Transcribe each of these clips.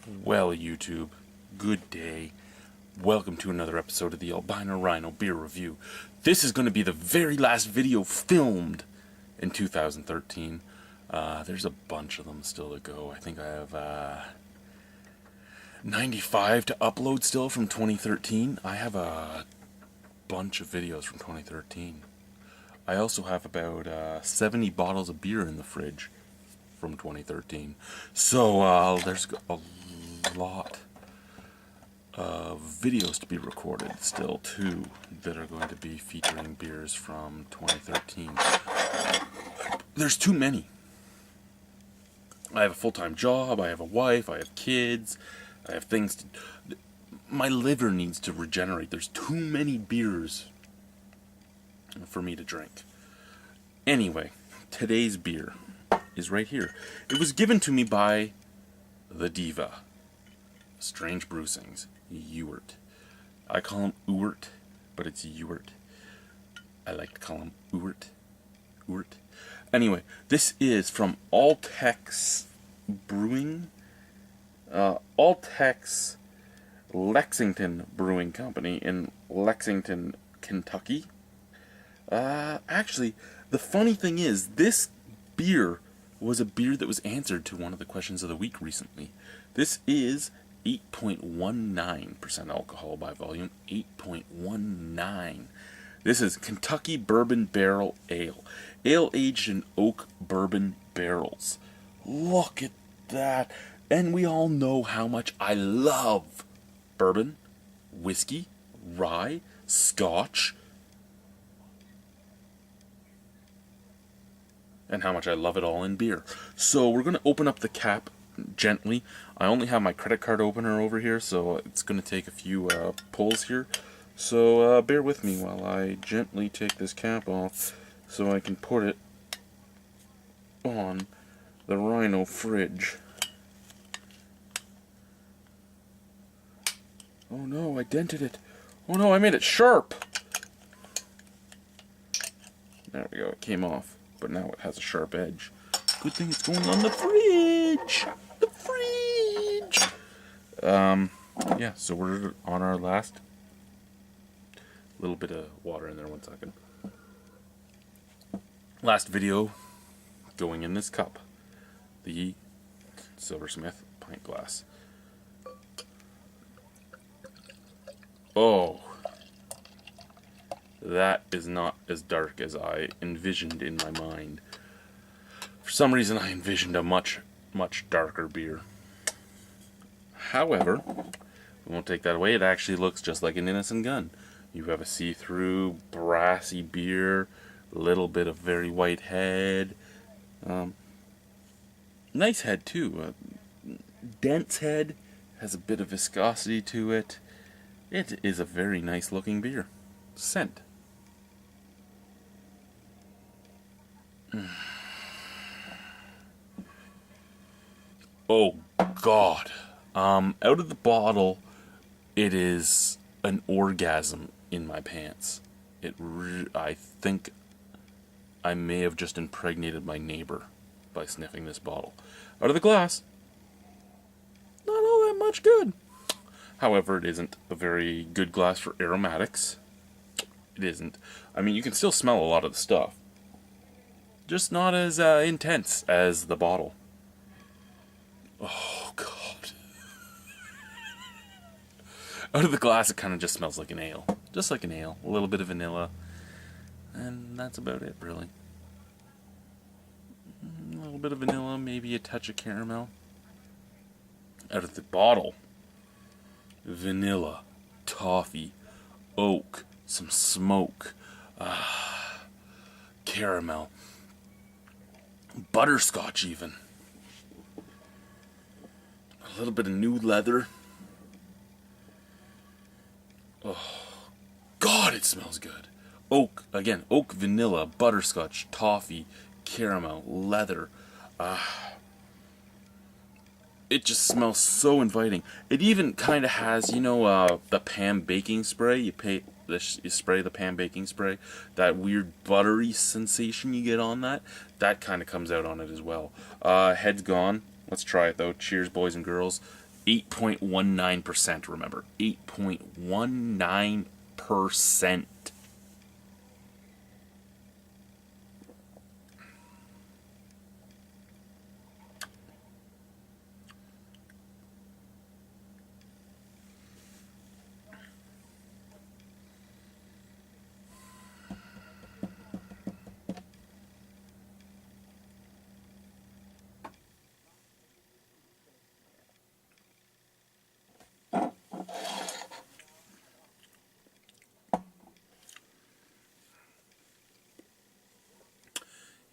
Well, YouTube, good day. Welcome to another episode of the Albino Rhino Beer Review. This is going to be the very last video filmed in 2013. There's a bunch of them still to go. I think I have 95 to upload still from 2013. I have a bunch of videos from 2013. I also have about 70 bottles of beer in the fridge from 2013. So there's a lot of videos to be recorded still too that are going to be featuring beers from 2013. There's too many. I have a full-time job, I have a wife, I have kids, I have things to... My liver needs to regenerate. There's too many beers for me to drink. Anyway, today's beer is right here. It was given to me by the Diva. Strange Brewsings, Ewart. I call him Ewart, but it's Ewart. I like to call him Ewart. Ewart. Anyway, this is from Altex Brewing. Altex Lexington Brewing Company in Lexington, Kentucky. Actually, the funny thing is, this beer was a beer that was answered to one of the questions of the week recently. This is 8.19% alcohol by volume. 8.19. This is Kentucky Bourbon Barrel Ale. Ale aged in oak bourbon barrels. Look at that. And we all know how much I love bourbon, whiskey, rye, scotch, and how much I love it all in beer. So we're going to open up the cap gently. I only have my credit card opener over here, so it's going to take a few pulls here. So bear with me while I gently take this cap off so I can put it on the Rhino fridge. Oh no, I dented it. Oh no, I made it sharp. There we go, it came off, but now it has a sharp edge. Good thing it's going on the fridge. The fridge. Yeah, so we're on our last. Little bit of water in there, 1 second. Last video going in this cup. The Silversmith pint glass. Oh. That is not as dark as I envisioned in my mind. For some reason I envisioned a much, much darker beer. However, we won't take that away. It actually looks just like an innocent gun. You have a see-through, brassy beer, little bit of very white head. Nice head too. Dense head, has a bit of viscosity to it. It is a very nice looking beer. Scent. Oh God. Out of the bottle, it is an orgasm in my pants. I think I may have just impregnated my neighbor by sniffing this bottle. Out of the glass, not all that much good. However, it isn't a very good glass for aromatics. It isn't. I mean, you can still smell a lot of the stuff. Just not as intense as the bottle. Oh, God. Out of the glass, it kind of just smells like an ale. Just like an ale. A little bit of vanilla. And that's about it, really. A little bit of vanilla, maybe a touch of caramel. Out of the bottle, vanilla, toffee, oak, some smoke, caramel, butterscotch even. A little bit of new leather. Oh, God, it smells good. Oak, again, oak, vanilla, butterscotch, toffee, caramel, leather. It just smells so inviting. It even kind of has, you know, the Pam baking spray. You spray the Pam baking spray. That weird buttery sensation you get on that. That kind of comes out on it as well. Head's gone. Let's try it though. Cheers, boys and girls. 8.19%, remember. 8.19%.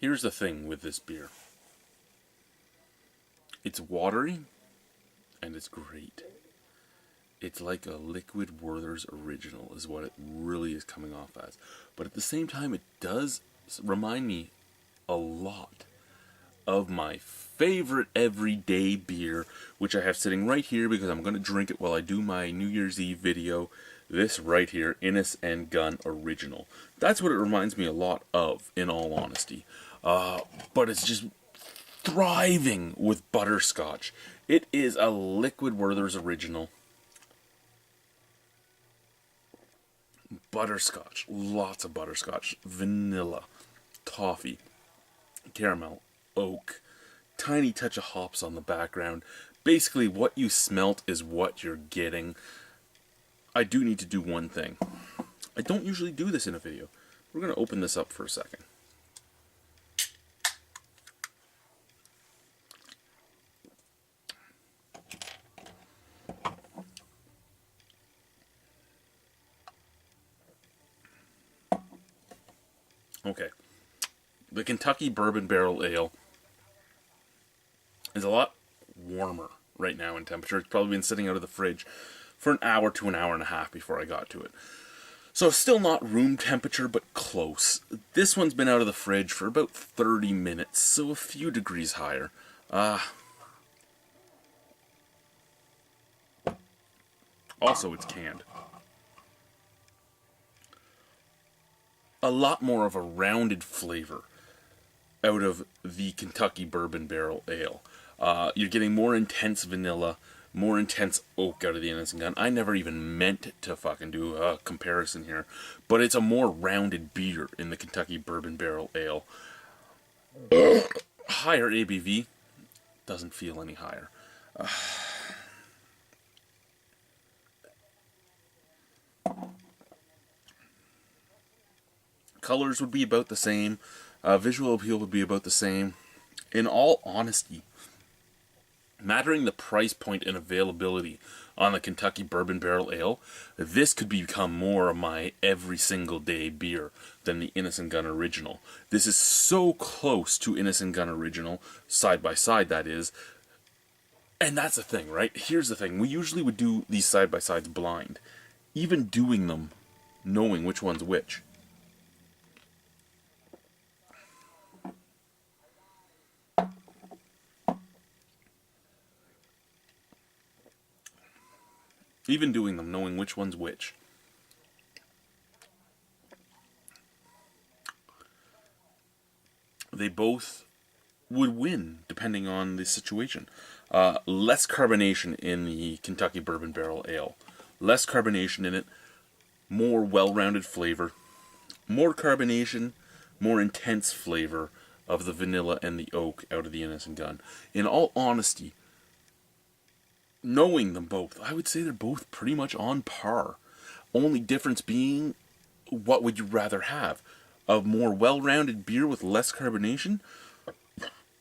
Here's the thing with this beer. It's watery, and it's great. It's like a Liquid Werther's original is what it really is coming off as. But at the same time, it does remind me a lot of my favorite everyday beer, which I have sitting right here because I'm going to drink it while I do my New Year's Eve video. This right here, Innis & Gunn Original. That's what it reminds me a lot of, in all honesty. But it's just thriving with butterscotch. It is a Liquid Werther's Original. Butterscotch. Lots of butterscotch. Vanilla. Toffee. Caramel. Oak. Tiny touch of hops on the background. Basically, what you smelt is what you're getting. I do need to do one thing. I don't usually do this in a video. We're going to open this up for a second. Okay. The Kentucky Bourbon Barrel Ale is a lot warmer right now in temperature. It's probably been sitting out of the fridge for an hour to an hour and a half before I got to it. So still not room temperature, but close. This one's been out of the fridge for about 30 minutes, so a few degrees higher. Also, it's canned. A lot more of a rounded flavor out of the Kentucky Bourbon Barrel Ale. You're getting more intense vanilla, more intense oak out of the Innis & Gunn. I never even meant to fucking do a comparison here, but it's a more rounded beer in the Kentucky Bourbon Barrel Ale. Higher ABV, doesn't feel any higher. Colors would be about the same. Visual appeal would be about the same. In all honesty, mattering the price point and availability on the Kentucky Bourbon Barrel Ale, this could become more of my every single day beer than the Innis & Gunn Original. This is so close to Innis & Gunn Original, side by side that is. And that's the thing, right? Here's the thing. We usually would do these side by sides blind. Even doing them, knowing which one's which. Even doing them, knowing which one's which. They both would win, depending on the situation. Less carbonation in the Kentucky Bourbon Barrel Ale. Less carbonation in it. More well-rounded flavor. More carbonation. More intense flavor of the vanilla and the oak out of the Innis & Gunn. In all honesty, knowing them both, I would say they're both pretty much on par. Only difference being, what would you rather have? A more well-rounded beer with less carbonation?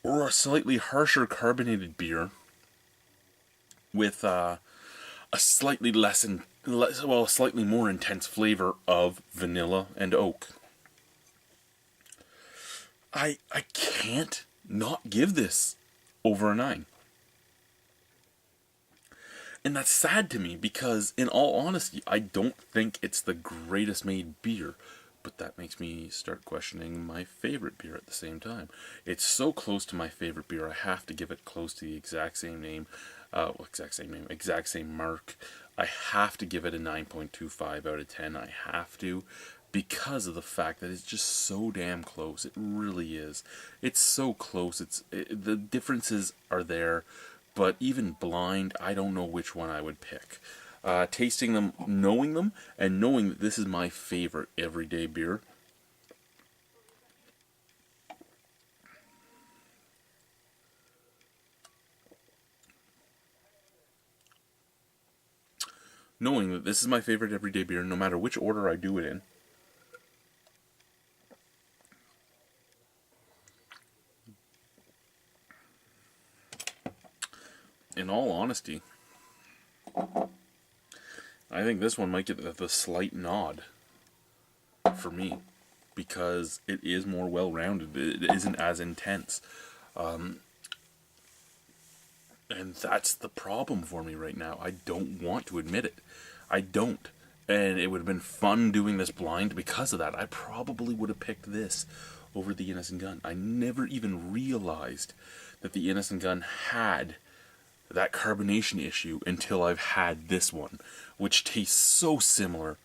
Or a slightly harsher carbonated beer with a slightly slightly more intense flavor of vanilla and oak? I can't not give this over a 9. And that's sad to me because, in all honesty, I don't think it's the greatest made beer. But that makes me start questioning my favorite beer at the same time. It's so close to my favorite beer, I have to give it close to the exact same name. Exact same mark. I have to give it a 9.25 out of 10. I have to. Because of the fact that it's just so damn close. It really is. It's so close. The differences are there. But even blind, I don't know which one I would pick. Tasting them, knowing and knowing that this is my favorite everyday beer. Knowing that this is my favorite everyday beer, no matter which order I do it in. In all honesty, I think this one might get the slight nod for me, because it is more well-rounded. It isn't as intense. And that's the problem for me right now. I don't want to admit it. I don't. And it would have been fun doing this blind because of that. I probably would have picked this over the Innocent Gun. I never even realized that the Innocent Gun had that carbonation issue until I've had this one, which tastes so similar,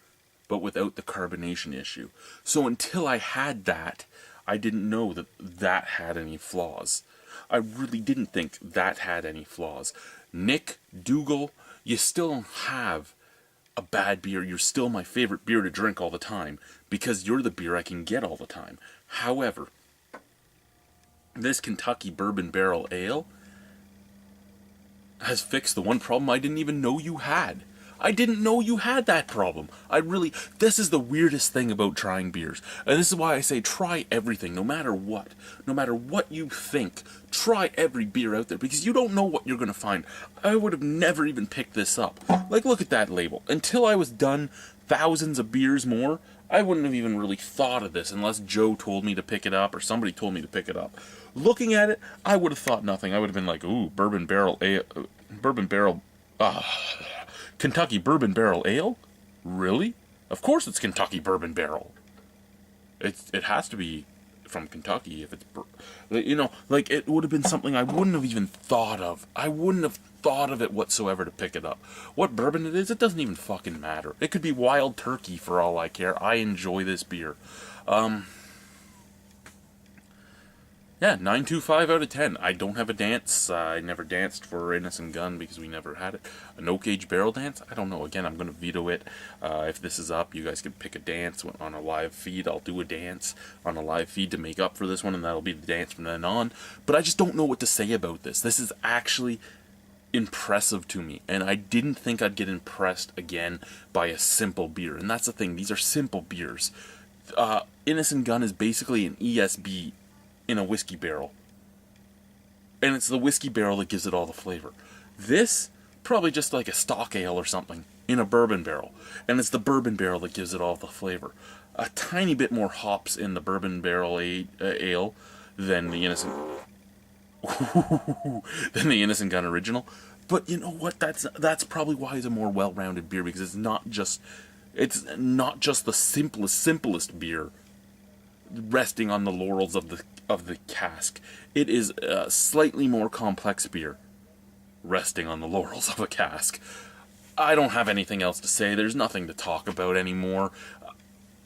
but without the carbonation issue. So until I had that, I didn't know that that had any flaws. I really didn't think that had any flaws. Nick, Dougal, you still don't have a bad beer. You're still my favorite beer to drink all the time, because you're the beer I can get all the time. However, this Kentucky Bourbon Barrel Ale has fixed the one problem I didn't even know you had. I didn't know you had that problem. This is the weirdest thing about trying beers. And this is why I say try everything, no matter what. No matter what you think, try every beer out there, because you don't know what you're going to find. I would have never even picked this up. Like, look at that label. Until I was done thousands of beers more, I wouldn't have even really thought of this unless Joe told me to pick it up or somebody told me to pick it up. Looking at it, I would have thought nothing. I would have been like, ooh, Kentucky Bourbon Barrel Ale? Really? Of course it's Kentucky Bourbon Barrel. It has to be from Kentucky if it's, like, it would have been something I wouldn't have even thought of. I wouldn't have thought of it whatsoever to pick it up. What bourbon it is, it doesn't even fucking matter. It could be Wild Turkey for all I care. I enjoy this beer. Yeah, 9.25 out of 10. I don't have a dance. I never danced for Innocent Gun because we never had it. A no-cage barrel dance? I don't know. Again, I'm going to veto it. If this is up, you guys can pick a dance on a live feed. I'll do a dance on a live feed to make up for this one, and that'll be the dance from then on. But I just don't know what to say about this. This is actually impressive to me, and I didn't think I'd get impressed again by a simple beer. And that's the thing. These are simple beers. Innocent Gun is basically an ESB in a whiskey barrel. And it's the whiskey barrel that gives it all the flavor. This, probably just like a stock ale or something, in a bourbon barrel. And it's the bourbon barrel that gives it all the flavor. A tiny bit more hops in the bourbon barrel ale than the Innocent... than the Innocent Gun original. But you know what? That's probably why it's a more well-rounded beer, because it's not just the simplest beer resting on the laurels of the cask. It is a slightly more complex beer resting on the laurels of a cask. I don't have anything else to say. There's nothing to talk about anymore.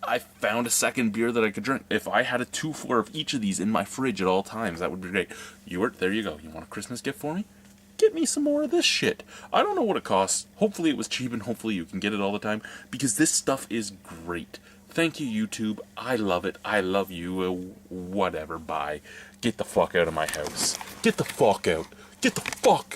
I found a second beer that I could drink. If I had a 2-4 of each of these in my fridge at all times, that would be great. There you go. You want a Christmas gift for me? Get me some more of this shit. I don't know what it costs. Hopefully it was cheap, and hopefully you can get it all the time, because this stuff is great. Thank you, YouTube. I love it. I love you. Whatever. Bye. Get the fuck out of my house. Get the fuck out. Get the fuck